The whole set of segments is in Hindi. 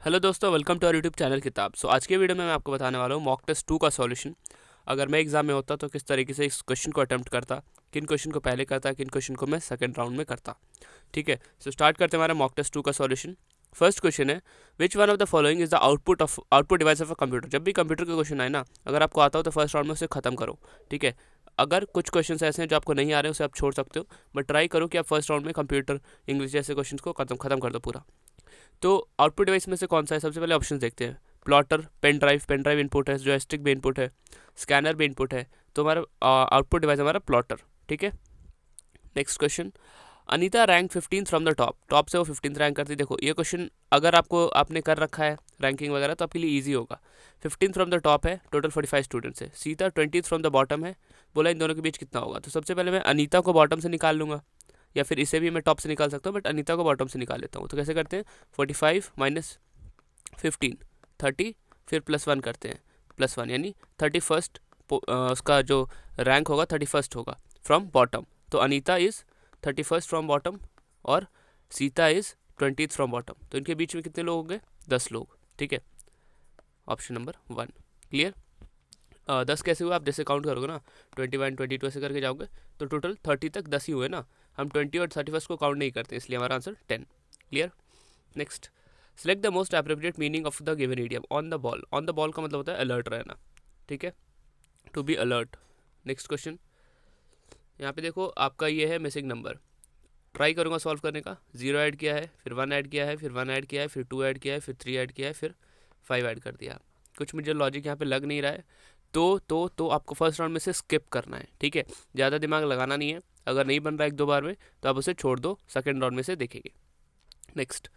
हेलो दोस्तों, welcome to our YouTube channel Kitab. आज के वीडियो में मैं आपको बताने वाला हूँ मॉक टेस्ट 2 का सॉल्यूशन। अगर मैं एग्जाम में होता तो किस तरीके से इस क्वेश्चन को अटेम्प्ट करता, किन क्वेश्चन को पहले करता, किन क्वेश्चन को मैं सेकंड राउंड में करता। ठीक है, स्टार्ट करते हैं हमारा मॉक टेस्ट 2 का सॉल्यूशन। फर्स्ट क्वेश्चन है, विच one of the following is the output device of a computer. जब भी कंप्यूटर का क्वेश्चन आए ना, अगर आपको आता हो तो फर्स्ट राउंड में उसे खत्म करो। ठीक है, अगर कुछ क्वेश्चन ऐसे हैं जो आपको नहीं आ रहे उसे आप छोड़ सकते हो, बट ट्राई करो कि आप फर्स्ट राउंड में कंप्यूटर, इंग्लिश जैसे क्वेश्चन को खत्म कर दो पूरा। तो आउटपुट डिवाइस में से कौन सा है, सबसे पहले ऑप्शन देखते हैं। प्लॉटर, पेन ड्राइव इनपुट है, जॉयस्टिक भी इनपुट है, स्कैनर भी इनपुट है। तो हमारा आउटपुट डिवाइस हमारा प्लॉटर। ठीक है, next question. Anita rank 15 from the top से वो 15th रैंक करती। देखो ये क्वेश्चन अगर आपने कर रखा है रैंकिंग वगैरह तो आपके लिए ईजी होगा। 15 फ्रॉम द टॉप है, टोटल 45 स्टूडेंट्स है। Sita 20th from the bottom है, बोला इन दोनों के बीच कितना होगा। तो सबसे पहले मैं अनीता को बॉटम से निकाल लूँगा, या फिर इसे भी मैं टॉप से निकाल सकता हूँ, बट अनीता को बॉटम से निकाल लेता हूँ। तो कैसे करते हैं, 45 माइनस 15 30, फिर +1 करते हैं, +1 यानी 31st। उसका जो रैंक होगा 31st होगा फ्रॉम बॉटम। तो Anita is 31st from bottom और Sita is 20th from bottom. तो इनके बीच में कितने लोग होंगे, 10 लोग। ठीक है, ऑप्शन नंबर 1 क्लियर। 10 कैसे हुआ, आप जैसे काउंट करोगे ना, 21 22 ऐसे करके जाओगे तो टोटल 30 तक 10 ही हुए ना। हम 20 और 31st को काउंट नहीं करते, इसलिए हमारा answer 10। Clear. Next, select the most appropriate meaning of the given idiom. On the ball, on the ball का मतलब होता है अलर्ट रहना। ठीक है, to be alert. Next question, यहाँ पे देखो आपका ये है मिसिंग नंबर। ट्राई करूँगा सॉल्व करने का। 0 ऐड किया है, फिर 1 ऐड किया है, फिर 1 ऐड किया है, फिर 2 ऐड किया है, फिर 3 ऐड किया है, फिर 5 ऐड कर दिया। कुछ मुझे लॉजिक यहाँ पे लग नहीं रहा है, तो आपको फर्स्ट राउंड में से स्किप करना है। ठीक है, ज़्यादा दिमाग लगाना नहीं है। अगर नहीं बन रहा एक दो बार में तो आप उसे छोड़ दो, सेकेंड राउंड में से देखेंगे। नेक्स्ट,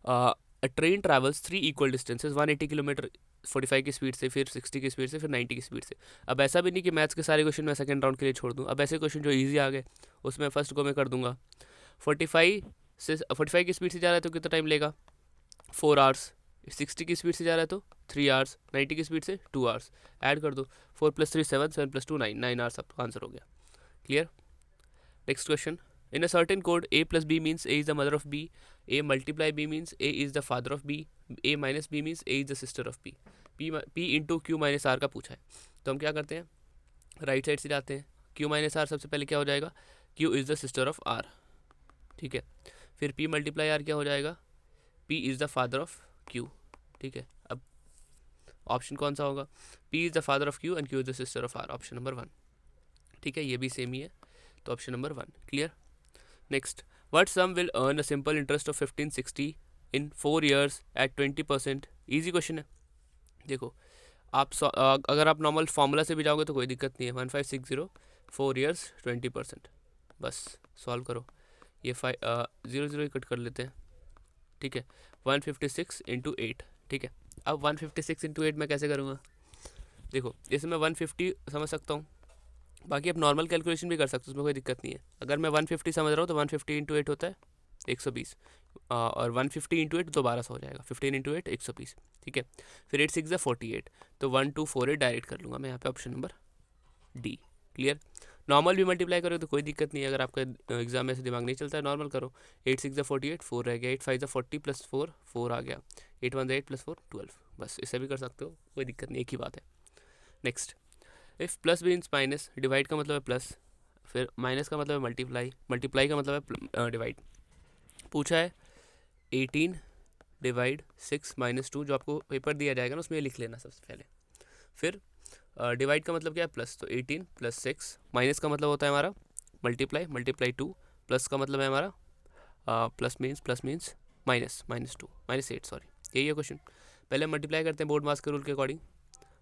अ train travels 3 equal distances, 180 kilometre 45 की स्पीड से, फिर 60 की स्पीड से, फिर 90 की स्पीड से। अब ऐसा भी नहीं कि मैथ्स के सारे क्वेश्चन मैं सेकंड राउंड के लिए छोड़ दूँ। अब ऐसे क्वेश्चन जो इजी आ गए उसमें फर्स्ट को मैं कर दूंगा। 45 की स्पीड से जा रहा है तो कितना टाइम लेगा, 4 आवर्स। 60 की स्पीड से जा रहा है तो 3 आवर्स। 90 की स्पीड से 2 आवर्स। ऐड कर दो, 4 + 3 7, 7 + 2 9, 9 आवर्स आपका आंसर हो गया। Clear. Next question, in a certain code a plus b means a is the mother of b, a multiply b means a is the father of b, a minus b means a is the sister of b, p into Q minus R का पूछा है। तो हम क्या करते हैं, राइट साइड से जाते हैं। q माइनस आर सबसे पहले क्या हो जाएगा, q is the sister of r। ठीक है, फिर p मल्टीप्लाई आर क्या हो जाएगा, p is the father of q। ठीक है, अब ऑप्शन कौन सा होगा, p is the father of q and q is the sister of r, option number 1। ठीक है, ये भी सेम ही है, तो option number 1 clear. Next, what sum will earn a simple interest of 1560 in 4 years at 20%? Easy question है। देखो आप अगर आप नॉर्मल फार्मूला से भी जाओगे तो कोई दिक्कत नहीं है। 1560 4 years 20%, बस सॉल्व करो। ये 0 कट कर लेते हैं। ठीक है, 156 इंटू 8। ठीक है, अब 156 इंटू 8 मैं कैसे करूँगा, देखो इसमें 150 समझ सकता हूँ, बाकी आप नॉर्मल कैलकुलेशन भी कर सकते हो, उसमें कोई दिक्कत नहीं है। अगर मैं 150 समझ रहा हूँ तो 150 इंटू 8 होता है 120, और 150 इंटू 8 तो 1200 हो जाएगा। 15 इंटू 8 120। ठीक है, फिर 8 6 48, तो 1248 डायरेक्ट कर लूँगा मैं यहाँ पे, option number D. Clear. Normal भी मल्टीप्लाई करो तो कोई दिक्कत नहीं है, अगर आपका एग्जाम में से दिमाग नहीं चलता है नॉर्मल करो। 8 6 48, 4 रह गया, 8 5 40 + 4 4 आ गया, 8 1 8 + 4 12, बस इसे भी कर सकते हो, कोई दिक्कत नहीं, एक ही बात है। Next, if plus means minus, divide का मतलब है प्लस, फिर माइनस का मतलब है मल्टीप्लाई, मल्टीप्लाई का मतलब है डिवाइड। पूछा है 18 डिवाइड 6 - 2, जो आपको पेपर दिया जाएगा ना उसमें ये लिख लेना सबसे पहले। फिर डिवाइड का मतलब क्या है, प्लस, तो 18 + 6, माइनस का मतलब होता है हमारा मल्टीप्लाई, मल्टीप्लाई 2, प्लस का मतलब है हमारा प्लस मीन्स माइनस, -2 -8 सॉरी, यही है क्वेश्चन। पहले मल्टीप्लाई करते हैं बोर्ड मास के रूल के अकॉर्डिंग।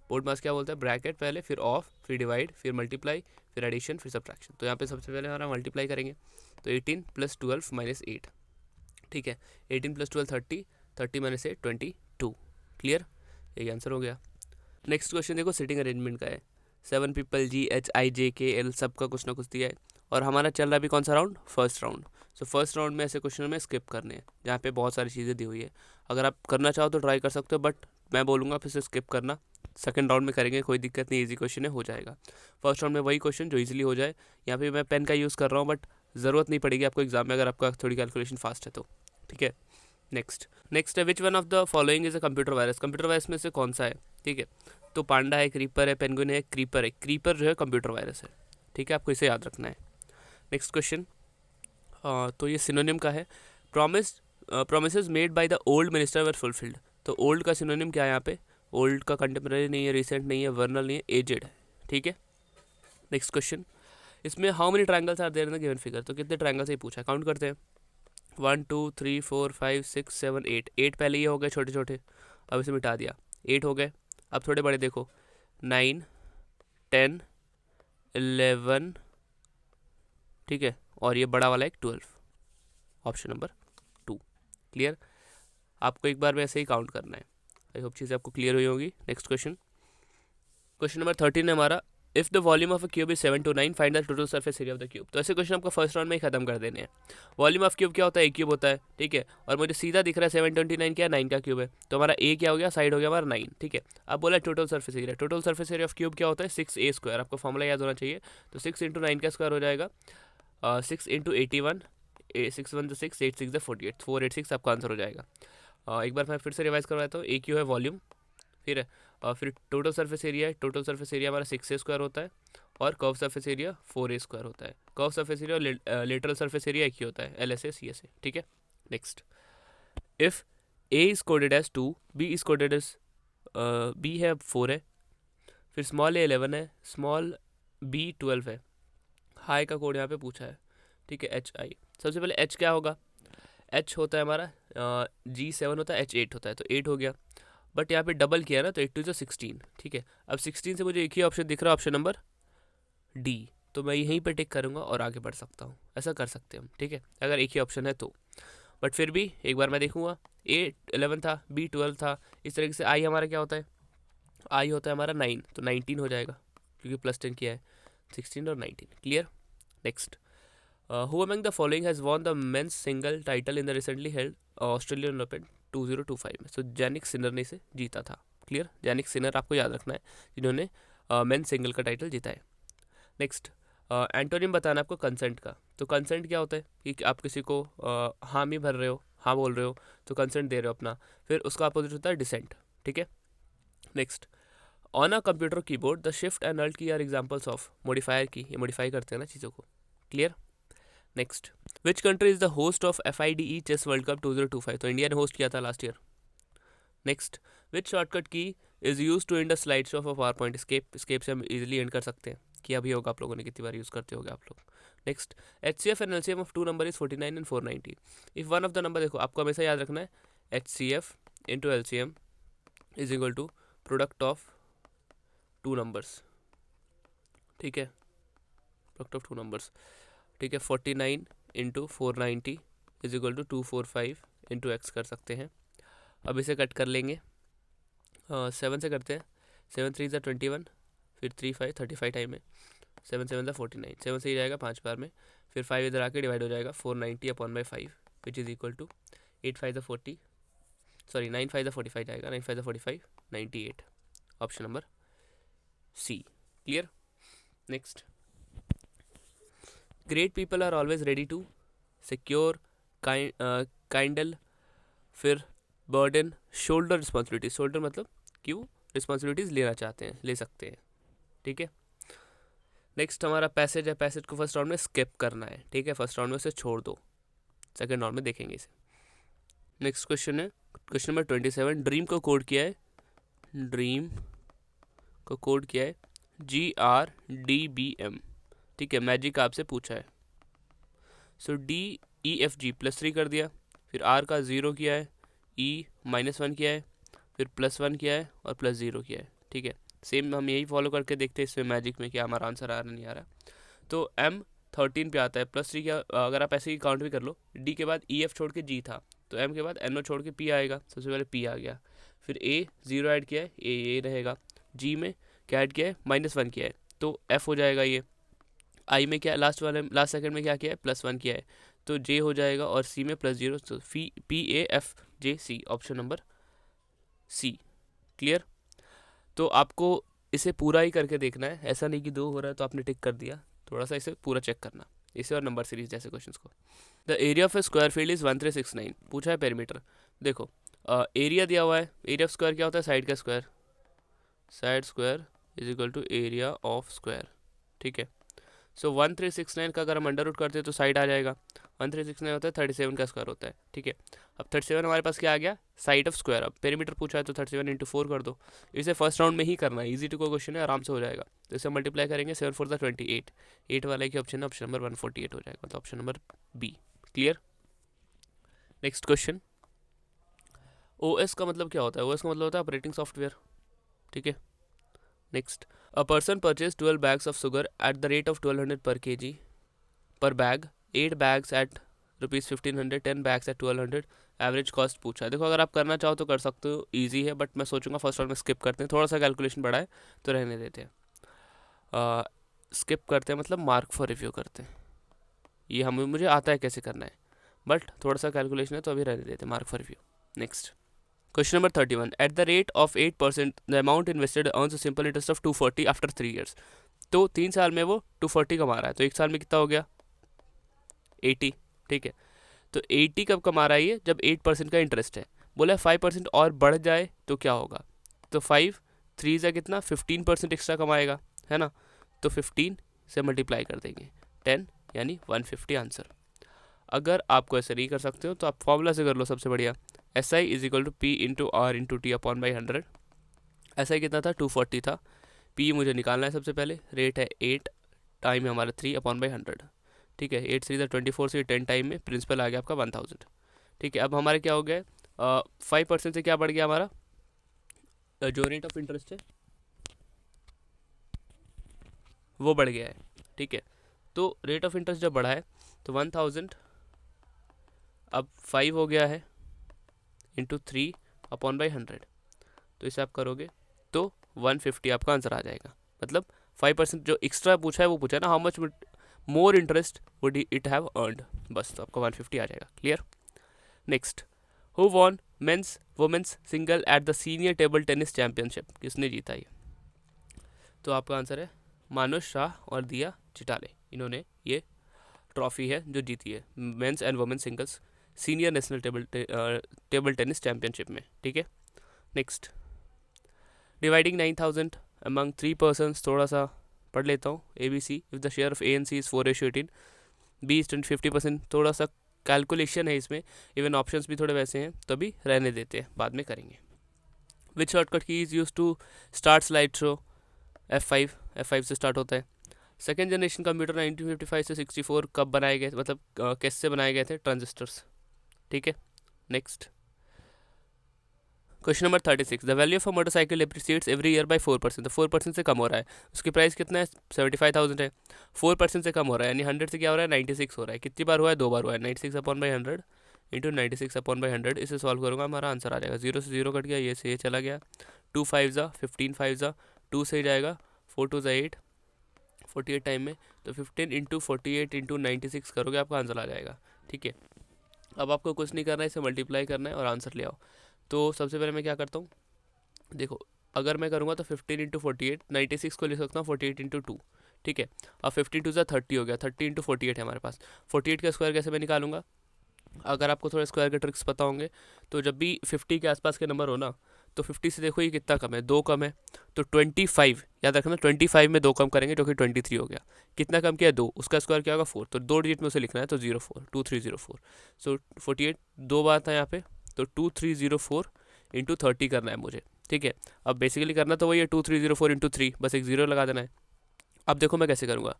बोर्ड मास क्या बोलता है, ब्रैकेट पहले, फिर ऑफ, फिर डिवाइड, फिर मल्टीप्लाई, फिर एडिशन, फिर सब्ट्रैक्शन। तो यहाँ पे सबसे पहले हमारा मल्टीप्लाई करेंगे, तो 18 + 12 - 8। ठीक है, 18 + 12 30, 30 - 8 22। क्लियर, यही आंसर हो गया। नेक्स्ट क्वेश्चन देखो, सिटिंग अरेंजमेंट का है। 7 पीपल, GHIJKL सबका कुछ ना कुछ दिया है, और हमारा चल रहा है अभी कौन सा round, first round. So first round में ऐसे क्वेश्चन में स्किप करने हैं जहाँ पे बहुत सारी चीज़ें दी हुई है। अगर आप करना चाहो तो ट्राई कर सकते हो, बट मैं बोलूँगा फिर से स्किप करना, सेकंड राउंड में करेंगे, कोई दिक्कत नहीं, इजी क्वेश्चन है, हो जाएगा। फर्स्ट राउंड में वही क्वेश्चन जो इजीली हो जाए। यहाँ पे मैं पेन का यूज़ कर रहा हूँ, बट ज़रूरत नहीं पड़ेगी आपको एग्जाम में, अगर आपका थोड़ी कैलकुलेशन फास्ट है तो। ठीक है, नेक्स्ट है विच one of the following is a computer virus. Computer virus में से कौन सा है, ठीक है। तो पांडा है, क्रीपर है, पेंगुइन है, क्रीपर है। क्रीपर जो है कंप्यूटर वायरस है, ठीक है, आपको इसे याद रखना है। नेक्स्ट क्वेश्चन, तो ये सिनोनिम का है। Promises made by the old minister were fulfilled. तो ओल्ड का सिनोनिम क्या है यहाँ पे? ओल्ड का कंटेम्प्रेरी नहीं है, रिसेंट नहीं है, वर्नल नहीं है, एजेड है, ठीक है। नेक्स्ट क्वेश्चन, इसमें how many triangles are there in the given figure. तो कितने ट्रायंगल से ही पूछा है, काउंट करते हैं। 1 2 3 4 5 6 7 8। 8 पहले ये हो गए छोटे छोटे, अब इसे मिटा दिया, 8 हो गए। अब थोड़े बड़े देखो, 9 10 11, ठीक है, और ये बड़ा वाला एक 12, ऑप्शन नंबर 2। क्लियर? आपको एक बार में ऐसे ही काउंट करना है। आई होप चीज़ें आपको क्लियर हुई होगी। नेक्स्ट क्वेश्चन, क्वेश्चन नंबर 13 है हमारा, if the volume of a cube is 7 to 9 find the total surface area of the cube. तो ऐसे क्वेश्चन आपको फर्स्ट राउंड में ही खत्म कर देने हैं। वॉल्यूम ऑफ क्यूब क्या होता है? एक क्यूब होता है, ठीक है, और मुझे सीधा दिख रहा है 729 क्या है, 9 का क्यूब है, तो हमारा ए क्या हो गया, साइड हो गया हमारा 9, ठीक है। अब बोला total surface area. Total surface area of cube क्या होता है? 6a²। आपको फॉर्मूला याद होना चाहिए। तो 6 × 9 का स्क्वायर हो जाएगा 6 × 81, 6 1 6, 8 6 48, 486 आपका आंसर हो जाएगा। एक बार मैं फिर से रिवाइज करवाता हूँ। ए क्यू है वॉल्यूम, फिर है फिर टोटल सरफेस एरिया है। टोटल सरफेस एरिया हमारा 6a² होता है, और कर्व सरफेस एरिया 4a² होता है। कर्व सरफेस एरिया और लेटरल सरफेस एरिया एक ही होता है, LSA CSA, ठीक है। Next, if A is coded as 2, B is coded as B है 4 है, फिर स्मॉल a 11 है, स्मॉल b 12 है। हाई का कोड यहाँ पे पूछा है, ठीक है, HI। सबसे पहले H क्या होगा? H होता है हमारा G 7 होता है, H 8 होता है, तो 8 हो गया। बट यहाँ पे डबल किया ना, तो 8 2 16, ठीक है। अब 16 से मुझे एक ही ऑप्शन दिख रहा है, ऑप्शन नंबर D, तो मैं यहीं पे टिक करूँगा और आगे बढ़ सकता हूँ। ऐसा कर सकते हैं हम, ठीक है, अगर एक ही ऑप्शन है तो। बट फिर भी एक बार मैं देखूँगा, A 11 था, B 12 था, इस तरीके से। I हमारा क्या होता है? I होता है हमारा 9, तो 19 हो जाएगा, क्योंकि +10 किया है, 16 और 19। Clear? Next, who among the following has won the men's single title in the recently held Australian open 2025 में। सो जैनिक सिनर ने इसे जीता था। क्लियर? जैनिक सिनर आपको याद रखना है, जिन्होंने मेंस सिंगल का टाइटल जीता है। नेक्स्ट, एंटोनिम बताना आपको कंसेंट का। तो कंसेंट क्या होता है कि आप किसी को हामी भर रहे हो, हाँ बोल रहे हो, तो कंसेंट दे रहे हो अपना। फिर उसका अपोजिट होता है डिसेंट, ठीक है। Next, on a computer keyboard the shift and alt key are examples of modifier key. ये मॉडिफाई करते हैं ना चीज़ों को। Clear? Next, which country is the host of FIDE chess world cup 2025। तो इंडिया ने होस्ट किया था last year. Next, which shortcut key is use to end a slide show of a PowerPoint. Escape से हम इजीली एंड कर सकते हैं। किया भी होगा आप लोगों ने, कितनी बार यूज़ करते होगे आप लोग। Next, HCF and LCM of 2 number is 49 and 490। If one of the number, देखो आपको हमेशा याद रखना है, HCF into LCM is equal to product of 2 numbers, ठीक है, प्रोडक्ट ऑफ 2 नंबर्स, ठीक है। 49 into 490 is equal to 245 into x कर सकते हैं। अब इसे कट कर लेंगे, 7 से करते हैं। 7 3 ज़ा 21, फिर 3 5 35 टाइम में, 7 7 ज़ा 49, 7 से ही जाएगा 5 बार में, फिर 5 इधर आके डिवाइड हो जाएगा 490 upon by 5 which is equal to 8 5 ज़ा 40, सॉरी 9 5 ज़ा 45 जाएगा, 9 5 ज़ा 45, 98, option number C। Clear? Next, great people are always ready to secure kindle, फिर बर्डन, शोल्डर रिस्पॉन्सिबिलिटीज। शोल्डर मतलब क्यों रिस्पॉन्सिबिलिटीज़ लेना चाहते हैं, ले सकते हैं, ठीक है। नेक्स्ट हमारा पैसेज है। पैसेज को फर्स्ट राउंड में स्किप करना है, ठीक है, फर्स्ट राउंड में उसे छोड़ दो, सेकेंड राउंड में देखेंगे इसे। नेक्स्ट क्वेश्चन है क्वेश्चन नंबर 27। ड्रीम को कोड किया है, ड्रीम को कोड किया है GRDBM, ठीक है। मैजिक आपसे पूछा है, सो DEFG +3 कर दिया, फिर R का 0 किया है, E -1 किया है, फिर +1 किया है और +0 किया है, ठीक है। सेम हम यही फॉलो करके देखते हैं इसमें मैजिक में, क्या हमारा आंसर आ रहा नहीं आ रहा। तो M 13 पे आता है, +3 क्या, अगर आप ऐसे ही काउंट भी कर लो, D के बाद EF छोड़ के G था, तो M के बाद NO छोड़ के P आएगा, सबसे पहले P आ गया, फिर A 0 ऐड किया है, A रहेगा, G में क्या ऐड किया है, -1 किया है, तो F हो जाएगा ये। आई में क्या, लास्ट सेकंड में क्या किया है, +1 किया है, तो J हो जाएगा, और C में +0, तो PAFJC, option number C। Clear? तो आपको इसे पूरा ही करके देखना है, ऐसा नहीं कि 2 हो रहा है तो आपने टिक कर दिया, थोड़ा सा इसे पूरा चेक करना। इसे और नंबर सीरीज जैसे क्वेश्चन को। The area of A square field is 1369, पूछा है पेरीमीटर। देखो एरिया दिया हुआ है, एरिया ऑफ स्क्वायर क्या होता है, साइड का square, side square is equal to area of square, ठीक है। सो 1369 का अगर हम अंडर रूट करते हैं तो साइड आ जाएगा, 1369 होता है 37 का स्क्वायर होता है, ठीक है। अब 37 हमारे पास क्या आ गया, साइड ऑफ स्क्वायर। अब पेरीमीटर पूछा है तो 37 इंटू 4 कर दो, इसे फर्स्ट राउंड में ही करना है, इजी टू को क्वेश्चन है, आराम से हो जाएगा। तो इसे मल्टीप्लाई करेंगे, 7 4 28, 8 वाले की ऑप्शन है, ऑप्शन नंबर 148 हो जाएगा, मतलब option number B. Clear. Next question, OS का मतलब क्या होता है, OS का मतलब होता है ऑपरेटिंग सॉफ्टवेयर, ठीक है। Next, a person purchase 12 bags of sugar at the rate of 1200 per kg per bag, 8 bags at ₹1500, 10 bags at 1200, average cost पूछा है। देखो अगर आप करना चाहो तो कर सकते हो, इजी है, बट मैं सोचूंगा फर्स्ट राउंड में स्किप करते हैं, थोड़ा सा कैलकुलेशन बड़ा है तो रहने देते हैं। स्किप करते हैं मतलब मार्क फॉर रिव्यू करते हैं, ये हमें मुझे आता है कैसे करना है, बट थोड़ा सा कैलकुलेशन है तो अभी रहने देते हैं, mark for review. Next question number 31, at the rate of 8% the amount invested earns a simple interest of 240 after 3 years। तो 3 साल में वो 240 कमा रहा है, तो एक साल में कितना हो गया 80, ठीक है। तो 80 कब कमा रहा है ये, जब 8% का इंटरेस्ट है। बोला 5% और बढ़ जाए तो क्या होगा, तो 5 3 से कितना 15% एक्स्ट्रा कमाएगा, है ना। तो 15 से मल्टीप्लाई कर देंगे 10, यानी 150 आंसर। अगर आपको ऐसे नहीं कर सकते हो तो आप फॉर्मूला से कर लो, सबसे बढ़िया, SI is equal to P into R into T upon by 100। SI कितना था 240 था, P मुझे निकालना है सबसे पहले, रेट है 8, टाइम है हमारा 3 अपॉन बाई 100, ठीक है। 8 3 24 से 10 टाइम में प्रिंसिपल आ गया आपका 1000, ठीक है। अब हमारे क्या हो गया, 5% से क्या बढ़ गया हमारा, जो रेट ऑफ इंटरेस्ट है वो बढ़ गया है, ठीक है। तो रेट ऑफ इंटरेस्ट जब बढ़ा है तो 1000 अब 5 हो गया है इंटू 3 अपॉन बाई 100, तो इसे आप करोगे तो 150 आपका आंसर आ जाएगा। मतलब 5% जो एक्स्ट्रा पूछा है वो पूछा है ना, how much more interest would it have earned, बस तो आपका 150 आ जाएगा। Clear. Next, who won men's women's single at the senior table tennis championship, किसने जीता ये, तो आपका आंसर है मानुष शाह और दिया चिटाले, इन्होंने ये ट्रॉफी है जो जीती है men's and women singles senior national table tennis championship में, ठीक है। नेक्स्ट, डिवाइडिंग 9000 अमंग 3 persons, थोड़ा सा पढ़ लेता हूँ। ABC, if the share of ANC is 4:18, B is 50%, थोड़ा सा कैलकुलेशन है इसमें, इवन ऑप्शंस भी थोड़े वैसे हैं तो अभी रहने देते हैं, बाद में करेंगे। विच शॉर्टकट की is use to start slide show, F5 से स्टार्ट होता है। सेकेंड जनरेशन कंप्यूटर 1955 से 64 कब बनाए गए, मतलब कैसे बनाए गए थे, ट्रांजिस्टर्स, ठीक है। Next, question number 36, the value of a motorcycle depreciates every year by 4%, तो 4% से कम हो रहा है, उसकी प्राइस कितना है 75,000 है, 4% से कम हो रहा है, यानी 100 से क्या हो रहा है 96 हो रहा है। कितनी बार हुआ है, 2 बार हुआ है, 96 upon by 100 into 96 upon by 100, इसे सॉल्व करूँगा हमारा आंसर आ जाएगा, 0 से 0 कट गया, ये से ये चला गया, 2 5 ज़ा 15 5 ज़ा 2 से ही जाएगा, 4 2 ज़ा 8, 48 टाइम में, तो 15 इंटू 48 इंटू 96 करोगे आपका आंसर आ जाएगा, ठीक है। अब आपको कुछ नहीं करना है, इसे मल्टीप्लाई करना है और आंसर ले आओ। तो सबसे पहले मैं क्या करता हूँ, देखो अगर मैं करूँगा तो 15 इंटू 48, 96 को लिख सकता हूँ 48 इंटू 2, ठीक है। अब 50 2 30 हो गया, 30 इंटू 48 है हमारे पास। 48 का स्क्वायर कैसे मैं निकालूंगा, अगर आपको थोड़ा स्क्वायर के ट्रिक्स पता होंगे तो जब भी 50 के आसपास के नंबर हो ना, तो 50 से देखो ये कितना कम है, 2 कम है, तो 25 याद रखना, 25 में 2 कम करेंगे जो कि 23 हो गया। कितना कम किया 2, उसका स्क्वायर क्या होगा 4, तो 2 डिजिट में उसे लिखना है, तो 04 2304। सो 48 2 बार था यहाँ पे, तो 2304 इंटू 30 करना है मुझे, ठीक है। अब बेसिकली करना तो वही है 2304 इंटू 3, बस एक 0 लगा देना है। अब देखो मैं कैसे करूँगा,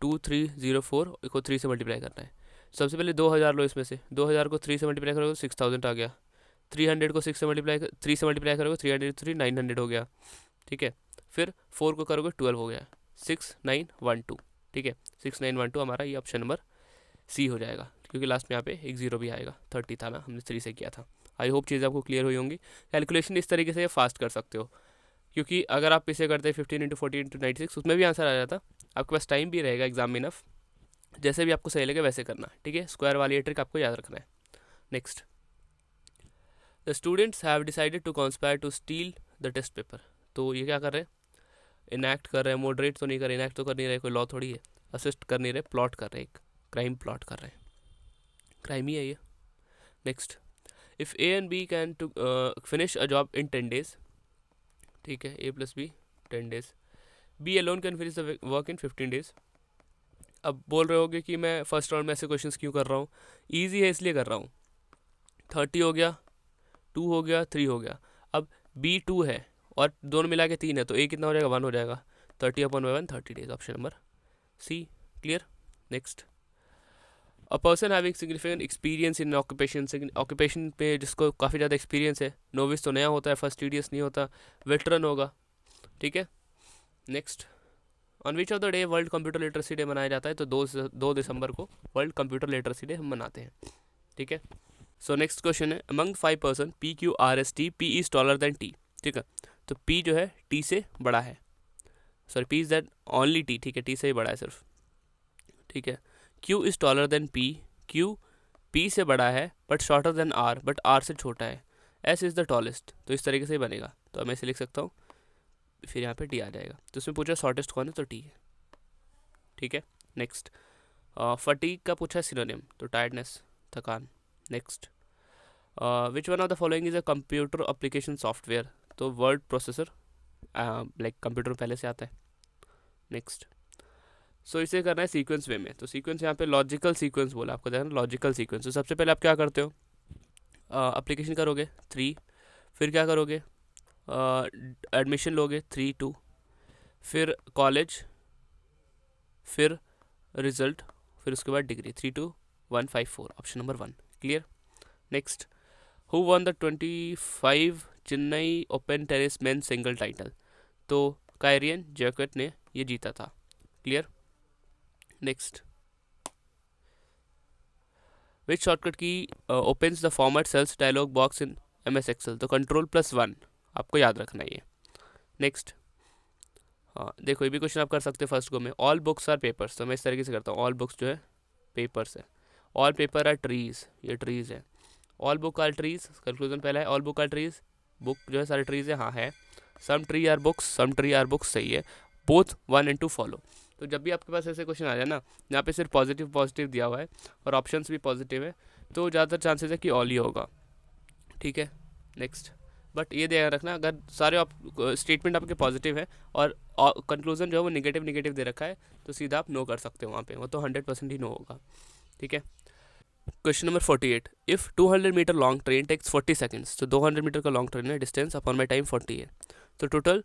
2304 को 3 से मल्टीप्लाई करना है। सबसे पहले 2000 लो, इसमें से 2000 को 3 से मल्टीप्लाई करोगे तो 6000 आ गया, 300 को 3 से मल्टीप्लाई करोगे 300 3 900 हो गया, ठीक है। फिर 4 को करोगे 12 हो गया, 6912, ठीक है। 6912 हमारा ये ऑप्शन नंबर सी हो जाएगा, क्योंकि लास्ट में यहाँ पे एक 0 भी आएगा, 30 था ना, हमने 3 से किया था। आई होप चीज़ आपको क्लियर हुई होंगी। कैलकुलेशन इस तरीके से फास्ट कर सकते हो, क्योंकि अगर आप इसे करते 15 इंटू 40 इंटू 96 उसमें भी आंसर आ जाता, आपके पास टाइम भी रहेगा एग्जाम में इनफ, जैसे भी आपको सही लगे वैसे करना, ठीक है। स्क्वायर वाली ट्रिक आपको याद रखना है। Next, the students have decided to conspire to steal the test paper, तो ये क्या कर रहे हैं, इनैक्ट कर रहे हैं, मॉडरेट तो नहीं कर रहे, इनैक्ट तो कर नहीं रहे, कोई लॉ थोड़ी है, असिस्ट कर नहीं रहे, प्लॉट कर रहे हैं एक, क्राइम प्लॉट कर रहे हैं, क्राइम ही है ये। Next, if A and B can to finish a job in 10 days, ठीक है, A plus B 10 days, B alone can finish the work in 15 days। अब बोल रहे होगे कि मैं फर्स्ट राउंड में ऐसे क्वेश्चंस क्यों कर रहा हूँ, ईजी है इसलिए कर रहा हूँ। 30 हो गया, 2 हो गया, 3 हो गया। अब बी 2 है और दोनों मिला के 3 है, तो ए कितना हो जाएगा, 1 हो जाएगा। 30/1 30 days, option number C. Clear. Next, a person having significant experience in occupation, occupation पे जिसको काफ़ी ज़्यादा एक्सपीरियंस है, नोविस तो नया होता है, फर्स्ट टीडियस नहीं होता, वेटरन होगा, ठीक है। Next, on which of the day world computer literacy day मनाया जाता है, तो 2 दिसंबर को वर्ल्ड कंप्यूटर लिटरेसी डे हम मनाते हैं, ठीक है। सो नेक्स्ट क्वेश्चन है, among 5 person P Q R S T, P is taller then T, ठीक है। तो पी जो है टी से बड़ा है, sorry P is that only T, ठीक है, टी से ही बड़ा है सिर्फ, ठीक है। Q is taller than P, Q P से बड़ा है but shorter than R, but R से छोटा है। एस इज़ द टॉलेस्ट, तो इस तरीके से ही बनेगा, तो मैं इसे लिख सकता हूँ, फिर यहाँ पे टी आ जाएगा। तो इसमें पूछा शॉर्टेस्ट कौन है, तो टी है, ठीक है। नेक्स्ट, फटीग का पूछा है सिनोनिम, तो टायर्डनेस, थकान। Next, which one of the following is a computer application software, तो वर्ड प्रोसेसर, लाइक कंप्यूटर पहले से आता है। नेक्स्ट, सो इसे करना है सीक्वेंस वे में, तो सीक्वेंस यहाँ पे लॉजिकल सीक्वेंस बोला आपको, देखना लॉजिकल सीक्वेंस। तो सबसे पहले आप क्या करते हो, एप्लीकेशन करोगे 3, फिर क्या करोगे, एडमिशन लोगे 3 2, फिर कॉलेज, फिर रिजल्ट, फिर उसके बाद degree, 3 2 1 5 4, option number 1। Clear. Next, who won the 25 Chennai open tennis men single title, तो कायरियन जैकेट ने ये जीता था। Clear. Next, which shortcut key opens the format cells dialog box in MS Excel, तो Ctrl+1 आपको याद रखना है ये। नेक्स्ट, हाँ देखो ये भी क्वेश्चन आप कर सकते हो फर्स्ट गो में, ऑल बुक्स आर पेपर्स, तो मैं इस तरीके से करता हूँ, ऑल बुक्स जो है पेपर्स है, ऑल पेपर आर ट्रीज, ये ट्रीज है, all book are trees, conclusion पहला है, all book are trees, book जो है सारे ट्रीज है, हाँ है। Some tree are books, some tree are books, सही है। Both 1 and 2 follow. तो जब भी आपके पास ऐसे क्वेश्चन आ जाए ना, यहाँ पे सिर्फ पॉजिटिव पॉजिटिव दिया हुआ है और ऑप्शंस भी पॉजिटिव है, तो ज़्यादातर चांसेस है कि ऑल ही होगा, ठीक है। नेक्स्ट, बट ये ध्यान रखना, अगर सारे स्टेटमेंट आपके पॉजिटिव है और कंक्लूजन जो है वो निगेटिव दे रखा है, तो सीधा आप नो कर सकते हो वहाँ पे, वो तो 100% ही नो होगा, ठीक है। Question number 48, if 200 metre long train takes 40 seconds, तो 200 मीटर का लॉन्ग ट्रेन है, डिस्टेंस अपॉन माई टाइम 40 है, तो टोटल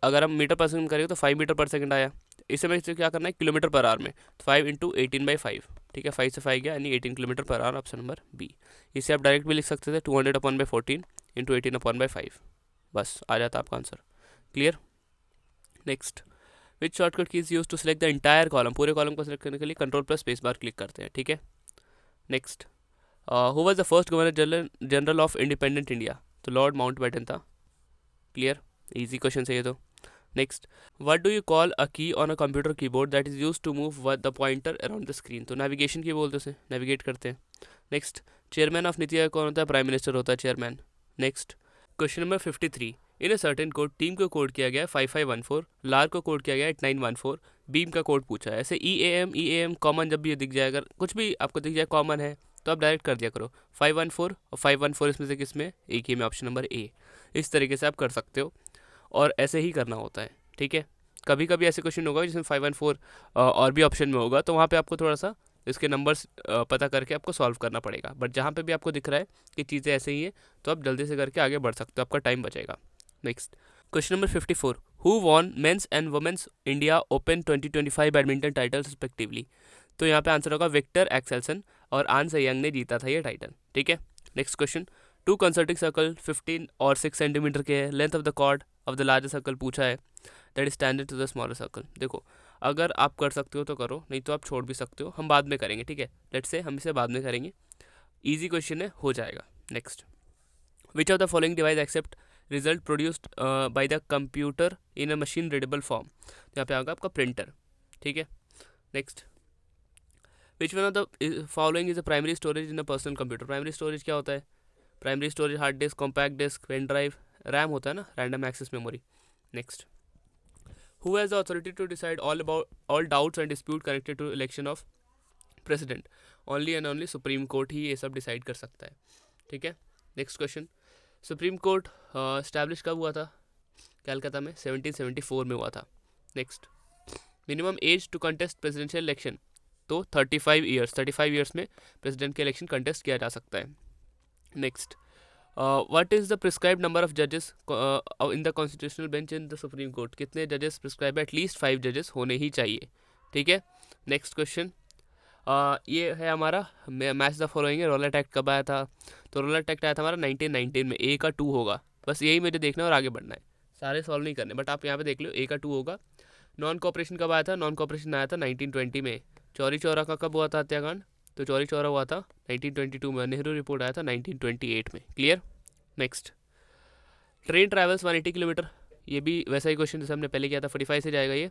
अगर हम मीटर पर सेकंड करेंगे तो 5 मीटर पर सेकंड आया। इसे में क्या करना है, किलोमीटर पर आवर में, 5 × 18/5, ठीक है, 5 से 5 गया, यानी 18 kilometre per hour, option number B. इसे आप डायरेक्ट भी लिख सकते थे, 200/14 × 18/5, बस आ जाता आपका answer. Clear. Next, which shortcut keys use to select the entire column, पूरे कॉलम को सेलेक्ट करने के लिए Ctrl+Space बार क्लिक करते हैं, ठीक है। Next, who was the first governor general of independent India, तो लॉर्ड माउंटबेटन था। क्लियर, इजी क्वेश्चन है ये तो। Next, what do you call a key on a computer keyboard that is used to move the pointer around the screen, तो नेविगेशन की बोलते हैं उसे, नेविगेट करते हैं। Next, chairman of NITI Aayog कौन होता है, प्राइम मिनिस्टर होता है chairman. Next, question number 53, in a certain code team को कोड किया गया है 5514, लार को कोड किया गया है 8914, बीम का कोड पूछा है। ऐसे EAM कॉमन जब भी दिख जाए, अगर कुछ भी आपको दिख जाए कॉमन है तो आप डायरेक्ट कर दिया करो 514 और 514 इसमें से किसमें, एक ही में, ऑप्शन नंबर ए। इस तरीके से आप कर सकते हो और ऐसे ही करना होता है, ठीक है। कभी कभी ऐसे क्वेश्चन होगा जिसमें 514 और भी ऑप्शन में होगा, तो वहाँ पे आपको थोड़ा सा इसके नंबर्स पता करके आपको सॉल्व करना पड़ेगा, बट जहाँ पे भी आपको दिख रहा है कि चीज़ें ऐसे ही हैं तो आप जल्दी से करके आगे बढ़ सकते हो, आपका टाइम बचेगा। Next, question number 54, who won men's and women's India open 2025 badminton title respectively, तो यहाँ पे आंसर होगा विक्टर एक्सेल्सन और आन सेयंग ने जीता था ये टाइटल, ठीक है। नेक्स्ट क्वेश्चन, 2 कंसर्टिंग सर्कल 15 और 6 सेंटीमीटर के है, length of the chord of the larger circle पूछा है, that is standard to the smaller circle. देखो अगर आप कर सकते हो तो करो, नहीं तो आप छोड़ भी सकते हो, हम बाद में करेंगे, ठीक है। लेट्स से हम इसे बाद में करेंगे, ईजी क्वेश्चन है, हो जाएगा। Next, which of the following device accept result produced by the computer in a machine readable form, यहाँ पे आएगा आपका प्रिंटर, ठीक है। Next, which one of the following is a primary storage in a personal computer, primary storage क्या होता है, primary storage hard disk, compact disk, pen drive, RAM होता है ना, random access memory. Next, who has the authority to decide all doubts and dispute connected to election of president, only and only supreme court ही ये सब डिसाइड कर सकता है, ठीक है। Next question, supreme court establish कब हुआ था? कलकत्ता में 1774 में हुआ था। Next, minimum age to contest presidential election, तो 35 ईयर्स में प्रेसिडेंट के इलेक्शन कंटेस्ट किया जा सकता है। Next, what is the prescribe number of जजेस in the constitutional bench in the supreme court, कितने जजेस प्रिस्क्राइब है? एटलीस्ट 5 जजेस होने ही चाहिए, ठीक है। नेक्स्ट क्वेश्चन, ये है हमारा मैच द फॉलोइंग है, रोलेट एक्ट कब आया था? तो रोलेट एक्ट आया था हमारा 1919 में, ए का 2 होगा, बस यही मुझे देखना है और आगे बढ़ना है, सारे सॉल्व नहीं करने, बट आप यहाँ पे देख लो, ए का 2 होगा। नॉन कॉपरेशन कब आया था? नॉन कॉपरेशन आया था 1920 में। चौरी चौरा का कब हुआ था हत्याकांड? तो चौरी चौरा हुआ था 1922 में। नेहरू रिपोर्ट आया था 1928 में। Clear. Next, train travels 180 kilometre, ये भी वैसा ही क्वेश्चन जैसे हमने पहले किया था, 45 से जाएगा ये।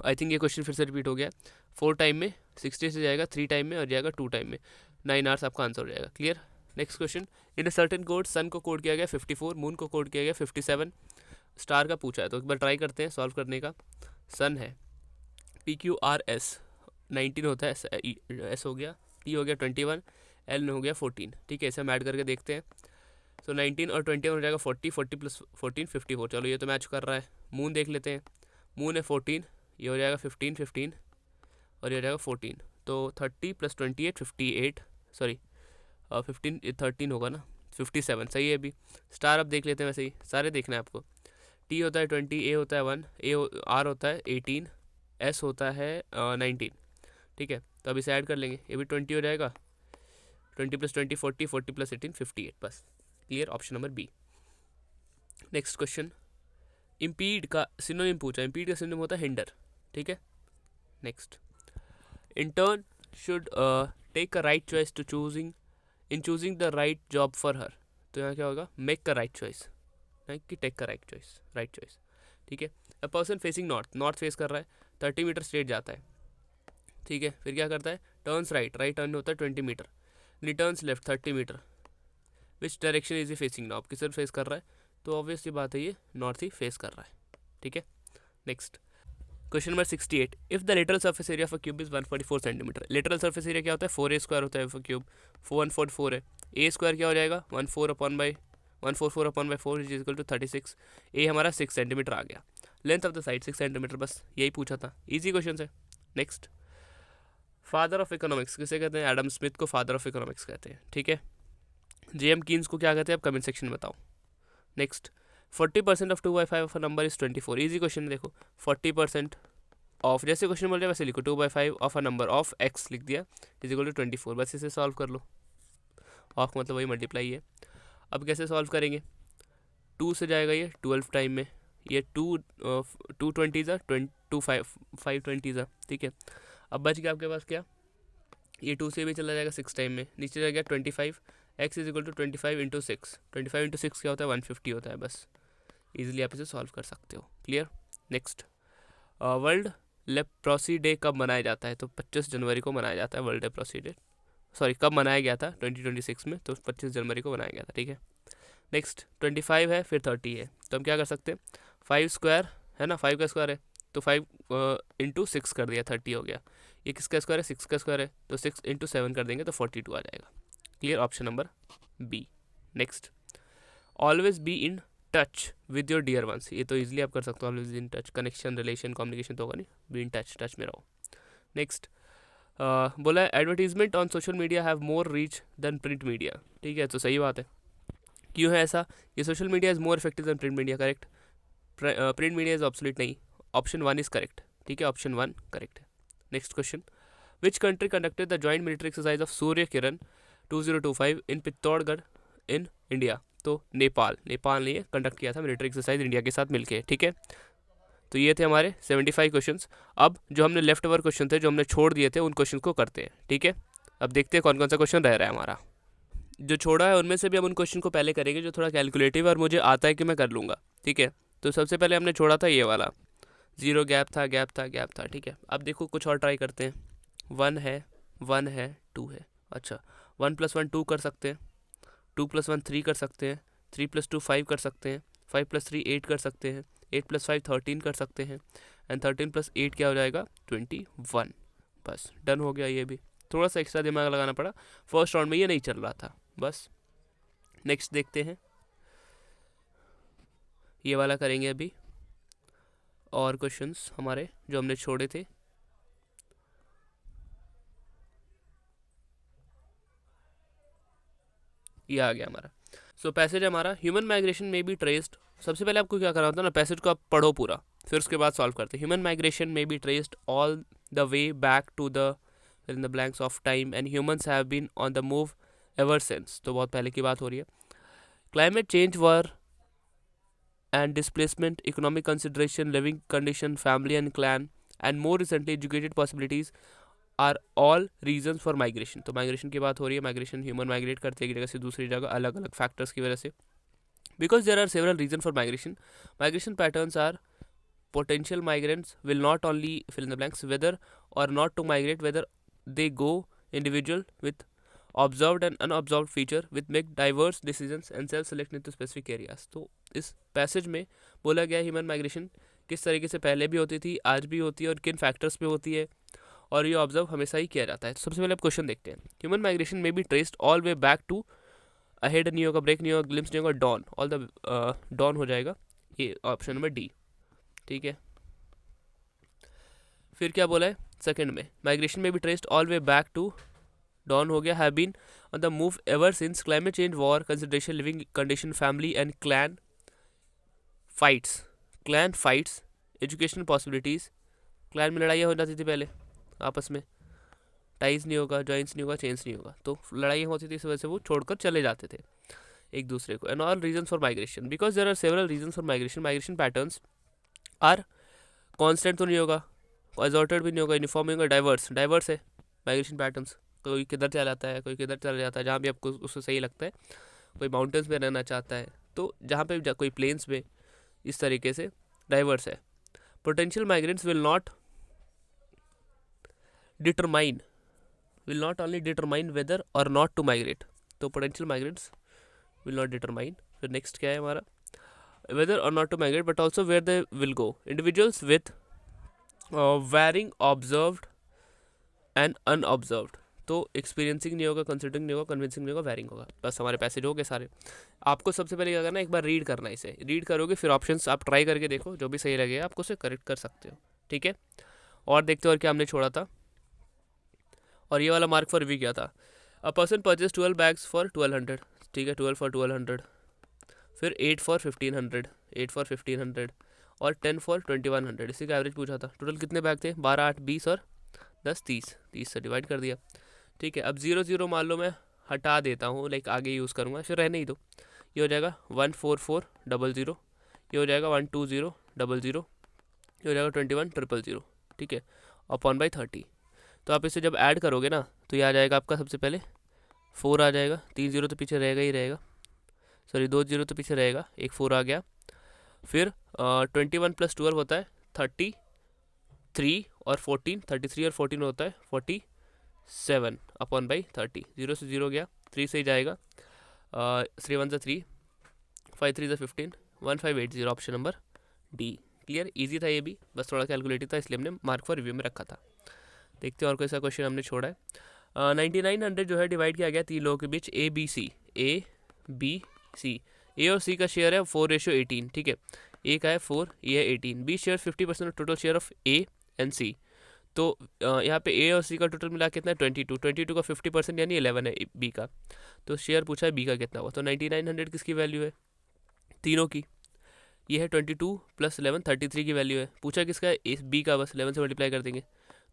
आई थिंक ये क्वेश्चन फिर से रिपीट हो गया। 4 टाइम में 60 से जाएगा, 3 टाइम में और जाएगा 2 टाइम में, 9 आवर्स आपका आंसर हो जाएगा। Clear. Next question, in a certain code sun को कोड किया गया 54, मून को कोड किया गया 57, स्टार का पूछा है, तो एक बार ट्राई करते हैं सॉल्व करने का। सन है PQRS 19 होता है, एस हो गया, टी हो गया 21, एल हो गया 14, ठीक है। इसे हम ऐड करके देखते हैं, तो 19 और 21 हो जाएगा 40, 40 प्लस 14 54। चलो ये तो मैच कर रहा है। मून देख लेते हैं, मून है 14, ये हो जाएगा 15 15 और ये हो जाएगा 14, तो 30 प्लस 28 58, सॉरी 15 13 होगा ना, 57 सही है। अभी स्टार अब देख लेते हैं, वैसे ही सारे देखना है आपको। टी होता है 20, ए होता है 1, आर होता है 18, एस होता है 19, ठीक है। तो अब इसे ऐड कर लेंगे, ये भी 20 हो जाएगा, 20 प्लस 20 40, 40 प्लस 18 58, बस। Clear, option number B. Next question, impede का सिनोनिम पूछा, इम्पीड का सिनोनिम होता है हिंडर, ठीक है। Next, intern should take a right choice to choosing the right job for her, तो यहाँ क्या होगा? मेक अ राइट चॉइस, नहीं कि टेक अ राइट चॉइस, ठीक है। A person facing north face कर रहा है, 30 मीटर स्ट्रेट जाता है, ठीक है। फिर क्या करता है? टर्न्स राइट टर्न होता है 20 metre, returns left 30 metre, which direction is he facing now, किस तरफ फेस कर रहा है? तो ऑब्वियस सी बात है ये नॉर्थ ही फेस कर रहा है, ठीक है। Next, question number 68, if the lateral surface area of cube is 144 centimetre, lateral surface area क्या होता है? 4a स्क्वायर होता है ऑफ क्यूब, 144 है, ए स्क्वायर क्या हो जाएगा? 144/4 इज इक्वल टू 36, ए हमारा 6 सेंटीमीटर आ गया। Length of the side 6 centimetre, बस यही पूछा था, इजी क्वेश्चन है। नेक्स्ट, फादर ऑफ इकोनॉमिक्स किसे कहते हैं? एडम स्मिथ को फादर ऑफ इकोनॉमिक्स कहते हैं, ठीक है। जेएम कीन्स को क्या कहते हैं? आप कमेंट सेक्शन में बताओ। Next, 40% of 2/5 of a number is 24, easy question है। देखो 40% ऑफ, जैसे क्वेश्चन बोल रहे हैं वैसे लिखो, 2/5 of a number of x लिख दिया इज इक्वल टू 24, बस इसे सॉल्व कर लो। ऑफ मतलब वही मल्टीप्लाई है। अब कैसे सॉल्व करेंगे? 2 से जाएगा ये 12 टाइम में, ये 2 20 5 20, ठीक है। अब बच गया आपके पास क्या? ये 2 से भी चला जाएगा 6 टाइम में, नीचे रह गया 25, x is equal to 25 into 6, 25 into 6 क्या होता है? 150 होता है, बस इजीली आप इसे सॉल्व कर सकते हो। Clear. Next, world leprosy day कब मनाया जाता है? तो 25 जनवरी को मनाया जाता है वर्ल्ड लेप्रोसी डे, सॉरी कब मनाया गया था? 2026 में, तो 25 जनवरी को मनाया गया था, ठीक है। नेक्स्ट, 25 है फिर 30 है, तो हम क्या कर सकते हैं? 5 स्क्वायर है ना, 5 का स्क्वायर है, तो 5 इंटू 6 कर दिया, 30 हो गया। ये किसका स्क्वायर है? 6 का स्क्वायर है, तो 6 इंटू 7 कर देंगे तो 42 आ जाएगा। Clear, option number B. Next, always be in touch with your dear ones, ये तो इजीली आप कर सकते हो, always in touch, connection relation communication तो होगा नहीं, बी इन टच में रहो। नेक्स्ट, बोला है advertisement on social media have more reach than print media, ठीक है, तो सही बात है। क्यों है ऐसा? ये social media is more effective than print media, correct. Print media is obsolete, नहीं, ऑप्शन 1 इज करेक्ट, ठीक है, ऑप्शन 1 करेक्ट है। Next question, which country conducted the joint military exercise of Surya Kiran 2025 in Pithoragarh in India? तो नेपाल ने ये कंडक्ट किया था मिलिट्री एक्सरसाइज इंडिया के साथ मिलके, ठीक है। तो ये थे हमारे 75 क्वेश्चंस। अब जो हमने लेफ्ट ओवर क्वेश्चन थे, जो हमने छोड़ दिए थे, उन क्वेश्चन को करते हैं, ठीक है। अब देखते हैं कौन कौन सा क्वेश्चन रह रहा है हमारा। जो छोड़ा है उनमें से भी हम उन क्वेश्चन को पहले करेंगे जो थोड़ा कैलकुलेटिव है और मुझे आता है कि मैं कर लूँगा, ठीक है। तो सबसे पहले हमने छोड़ा था ये वाला, 0 गैप था, ठीक है। अब देखो कुछ और ट्राई करते हैं। 1 है 2 है, अच्छा 1 + 1 2 कर सकते हैं, 2 + 1 3 कर सकते हैं, 3 + 2 5 कर सकते हैं, 5 + 3 8 कर सकते हैं, 8 + 5 13 कर सकते हैं, एंड 13 + 8 क्या हो जाएगा? 21। बस डन हो गया ये भी, थोड़ा सा एक्स्ट्रा दिमाग लगाना पड़ा, फर्स्ट राउंड में ये नहीं चल रहा था। बस नेक्स्ट देखते हैं, ये वाला करेंगे अभी, और क्वेश्चंस हमारे जो हमने छोड़े थे। ये आ गया हमारा। सो पैसेज हमारा, ह्यूमन माइग्रेशन में बी ट्रेस्ड, सबसे पहले आपको क्या करना होता है ना, पैसेज को आप पढ़ो पूरा, फिर उसके बाद सॉल्व करते हैं। ह्यूमन माइग्रेशन में be traced all the way back to the in the blanks of time and humans have been on the move ever since, तो बहुत पहले की बात हो रही है। Climate change war and displacement, economic consideration, living condition, family and clan, and more recently educated possibilities are all reasons for migration। तो माइग्रेशन की बात हो रही है, माइग्रेशन ह्यूमन माइग्रेट करते हैं एक जगह से दूसरी जगह अलग अलग फैक्टर्स की वजह से। Because there are several reason for migration, migration patterns are potential migrants will not only fill in the blanks whether or not to migrate, whether they go individual with observed and unobserved feature with make diverse decisions and self select into specific areas। तो इस पैसेज में बोला गया ह्यूमन माइग्रेशन किस तरीके से पहले भी होती थी, आज भी होती है, और किन फैक्टर्स पे होती है, और ये ऑब्जर्व हमेशा ही किया जाता है। तो सबसे पहले आप क्वेश्चन देखते हैं। ह्यूमन माइग्रेशन में be traced all way back to ahead नहीं होगा, ब्रेक नहीं होगा, ग्लिम्स नहीं होगा, डॉन, ऑल द डॉन हो जाएगा, ये ऑप्शन नंबर डी। ठीक है, फिर क्या बोला है सेकंड में, माइग्रेशन में be traced all way back to, dawn हो गया, have been on the move ever since, climate change, war, consideration, living condition, family and clan fights, educational possibilities, clan में लड़ाइयाँ हो जाती थी पहले आपस में, टाइज नहीं होगा, जॉइंट्स नहीं होगा, चेंज नहीं होगा, तो लड़ाइयाँ होती थी, इस वजह से वो छोड़कर चले जाते थे एक दूसरे को। And all reason for migration, because there are several reason for migration, migration patterns are constant तो नहीं होगा, एजॉर्टेड भी नहीं होगा, यूनिफॉर्म नहीं होगा, डाइवर्स है माइग्रेशन पैटर्न्स, कोई किधर चला जाता है, कोई किधर चला जाता है, जहाँ भी आपको उसको सही लगता है, कोई माउंटेन्स में रहना चाहता है, तो जहाँ पे कोई प्लेन्स में, इस तरीके से डाइवर्स है। Potential migrants will not only determine whether or not to migrate, तो potential migrants will not determine. फिर नेक्स्ट क्या है हमारा, whether or not to migrate but also where they will go, individuals with varying observed and unobserved, तो एक्सपीरियंसिंग नहीं होगा, कंसिडरिंग नहीं होगा, कन्विंसिंग नहीं होगा, वेरिंग होगा। बस हमारे पैसेज हो गए सारे। आपको सबसे पहले क्या करना है, एक बार रीड करना है, इसे रीड करोगे फिर ऑप्शंस आप ट्राई करके देखो, जो भी सही लगेगा आपको उसे करेक्ट कर सकते हो। ठीक है, और देखते हो और क्या हमने छोड़ा था, और ये वाला मार्क फॉर रिव्यू क्या था, a person purchase 12 bags for 1200, ठीक है, 12 फॉर 1200, फिर 8 फॉर 1500 और 10 फॉर 2100, इसी का एवरेज पूछा था। टोटल कितने बैग थे, 12, 8, 20 और 10, 30 से डिवाइड कर दिया। ठीक है, अब 0 मान लो मैं हटा देता हूँ, लाइक आगे यूज़ करूँगा, फिर रहने ही दो। ये हो जाएगा 14400, ये हो जाएगा 12000, ये हो जाएगा 21000, ठीक है, अपॉन बाई 30। तो आप इसे जब ऐड करोगे ना, तो ये आ जाएगा आपका, सबसे पहले 4 आ जाएगा, 3 0 तो पीछे रहेगा ही रहेगा, सॉरी 2 0 तो पीछे रहेगा, एक 4 आ गया, फिर 21 + 12 होता है 33 और 14, 33 और 14 होता है 47 अपॉन बाई 30, 0 से 0 गया, 3 से ही जाएगा, 3 1 = 3, 5 3 = 15, 1580, option number D. Clear, easy था ये भी, बस थोड़ा कैलकुलेटिव था, इसलिए हमने मार्क फॉर रिव्यू में रखा था। देखते हैं और कोई सा क्वेश्चन हमने छोड़ा है। 9900 जो है डिवाइड किया गया 3 लोगों के बीच, ए बी सी, ए और सी का शेयर है 4:18, ठीक है, ए का है 4, ये है 18, B share 50% total share of A and C, तो यहाँ पे ए और सी का टोटल मिला कितना है 22 का 50% यानी 11 है बी का, तो शेयर पूछा है बी का कितना हुआ, तो 9900 किसकी वैल्यू है, तीनों की, ये है 22 + 11 33 की वैल्यू है, पूछा किसका है बी का, बस 11 से मल्टीप्लाई कर देंगे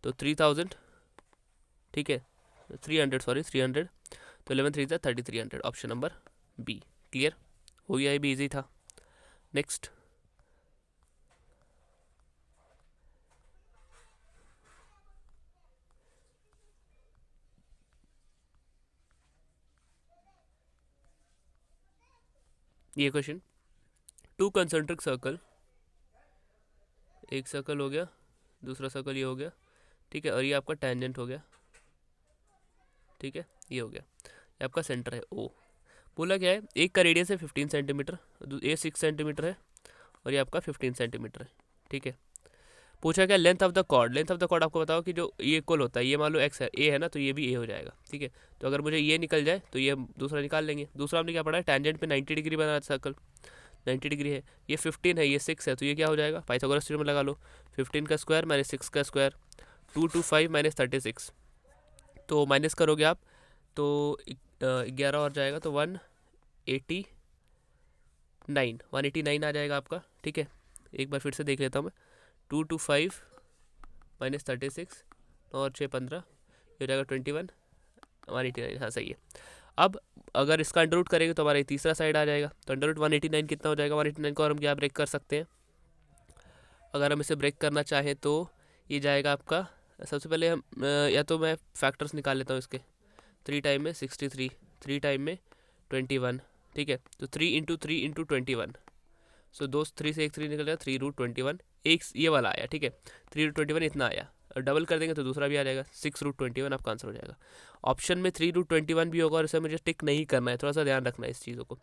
तो 3000, ठीक है, 300, तो 11 3 = 3300, ऑप्शन नंबर बी। क्लियर हो गया, ये भी ईजी था। नेक्स्ट, ये क्वेश्चन, 2 कंसेंट्रिक सर्कल, एक सर्कल हो गया, दूसरा सर्कल ये हो गया, ठीक है, और ये आपका टेंजेंट हो गया, ठीक है, ये हो गया, ये आपका सेंटर है ओ। बोला क्या है, एक का रेडियस है 15 सेंटीमीटर, ये 6 सेंटीमीटर है, और ये आपका 15 सेंटीमीटर है, ठीक है। पूछा क्या, length of the chord. Length of the chord आपको बताओ कि जो ये इक्वल होता है, ये मान लो एक्स है, ए है ना, तो ये भी ए हो जाएगा, ठीक है। तो अगर मुझे ये निकल जाए तो ये दूसरा निकाल लेंगे। दूसरा हमने क्या पढ़ा है, टैंजेंट पे 90 डिग्री बना सर्कल, 90 डिग्री है। ये 15 है, ये 6 है, तो ये क्या हो जाएगा, पाइथागोरस थ्योरम लगा लो, 15 का स्क्वायर माइनस 6 का स्क्वायर, 225 माइनस 36, तो माइनस करोगे आप तो 11 और जाएगा तो 189 आ जाएगा आपका, ठीक है। एक बार फिर से देख लेता हूँ मैं, 225 माइनस 36 और 6 15, ये हो जाएगा 21, 189, हाँ सही है। अब अगर इसका अंडर रूट करेंगे तो हमारा तीसरा साइड आ जाएगा, तो अंडर रूट 189 कितना हो जाएगा, 189 को और हम क्या ब्रेक कर सकते हैं, अगर हम इसे ब्रेक करना चाहें तो ये जाएगा आपका, सबसे पहले हम या तो मैं फैक्टर्स निकाल लेता हूँ इसके, 3 टाइम में 63, 3 टाइम में 21, ठीक है। तो 3 इंटू 3 इंटू 21, सो दो 3 से एक 3 निकल गया, 3√21, एक ये वाला आया, ठीक है, 3√21 इतना आया, और डबल कर देंगे तो दूसरा भी आ जाएगा, 6√21 आपका आंसर हो जाएगा। ऑप्शन में 3√21 भी होगा और इसे मुझे टिक नहीं करना है, थोड़ा सा ध्यान रखना है इस चीज़ों को।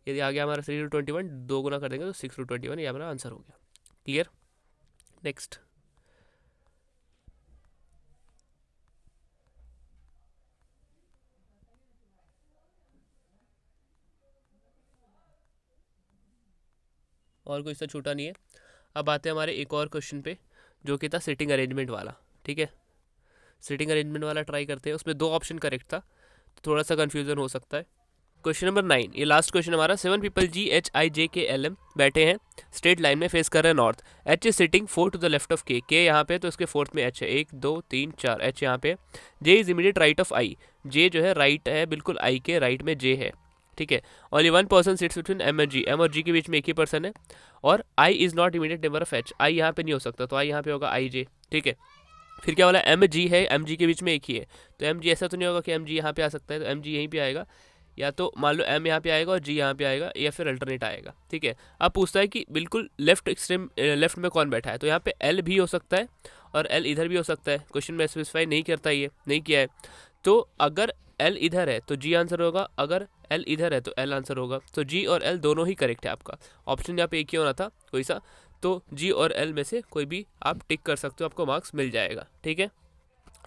यदि आ गया हमारा 3√21, 2 गुना कर देंगे तो 6√21, ये हमारा आंसर हो गया। Clear, next. और कोई सा छूटा नहीं है। अब आते हैं हमारे एक और क्वेश्चन पे, जो कि था सिटिंग अरेंजमेंट वाला, ठीक है। सिटिंग अरेंजमेंट वाला ट्राई करते हैं, उसमें 2 ऑप्शन करेक्ट था, तो थोड़ा सा कन्फ्यूजन हो सकता है। क्वेश्चन नंबर 9, ये लास्ट क्वेश्चन हमारा, 7 पीपल GHIJKLM बैठे हैं स्ट्रेट लाइन में, फेस कर रहे हैं north. H is sitting 4 to the left of K यहाँ पे, तो इसके फोर्थ में H है, 1 2 3 4, H यहाँ पे। J is immediate right of I, J जो है राइट है, बिल्कुल I के राइट में J है, ठीक है। Only 1 person sits between M और G, M और G के बीच में एक ही पर्सन है, और I is not immediate neighbour of H, I यहाँ पे नहीं हो सकता, तो I यहाँ पे होगा IJ, ठीक है। फिर क्या बोला, MG है, MG के बीच में एक ही है, तो MG ऐसा तो नहीं होगा कि MG यहाँ पे आ सकता है, तो MG यहीं पे आएगा, या तो मान लो M यहाँ पे आएगा और G यहाँ पे आएगा, या फिर अल्टरनेट आएगा, ठीक है। अब पूछता है कि बिल्कुल लेफ्ट एक्सट्रीम लेफ्ट में कौन बैठा है, तो यहाँ पे L भी हो सकता है और L इधर भी हो सकता है, क्वेश्चन में स्पेसिफाई नहीं करता, ये नहीं किया है। तो अगर L इधर है तो G आंसर होगा, अगर L इधर है तो L आंसर होगा, तो G और L दोनों ही करेक्ट है आपका। ऑप्शन यहाँ पे एक ही होना था कोई सा, तो G और L में से कोई भी आप टिक कर सकते हो, आपको मार्क्स मिल जाएगा, ठीक है।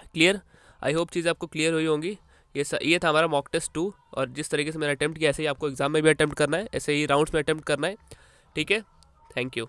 क्लियर, आई होप चीज़ आपको क्लियर हुई होंगी। ये था हमारा मॉक टेस्ट 2, और जिस तरीके से मैंने अटैम्प्ट किया ऐसे ही आपको एग्जाम में भी अटैम्प्ट करना है, ऐसे ही राउंड्स में अटैम्प्ट करना है, ठीक है। Thank you.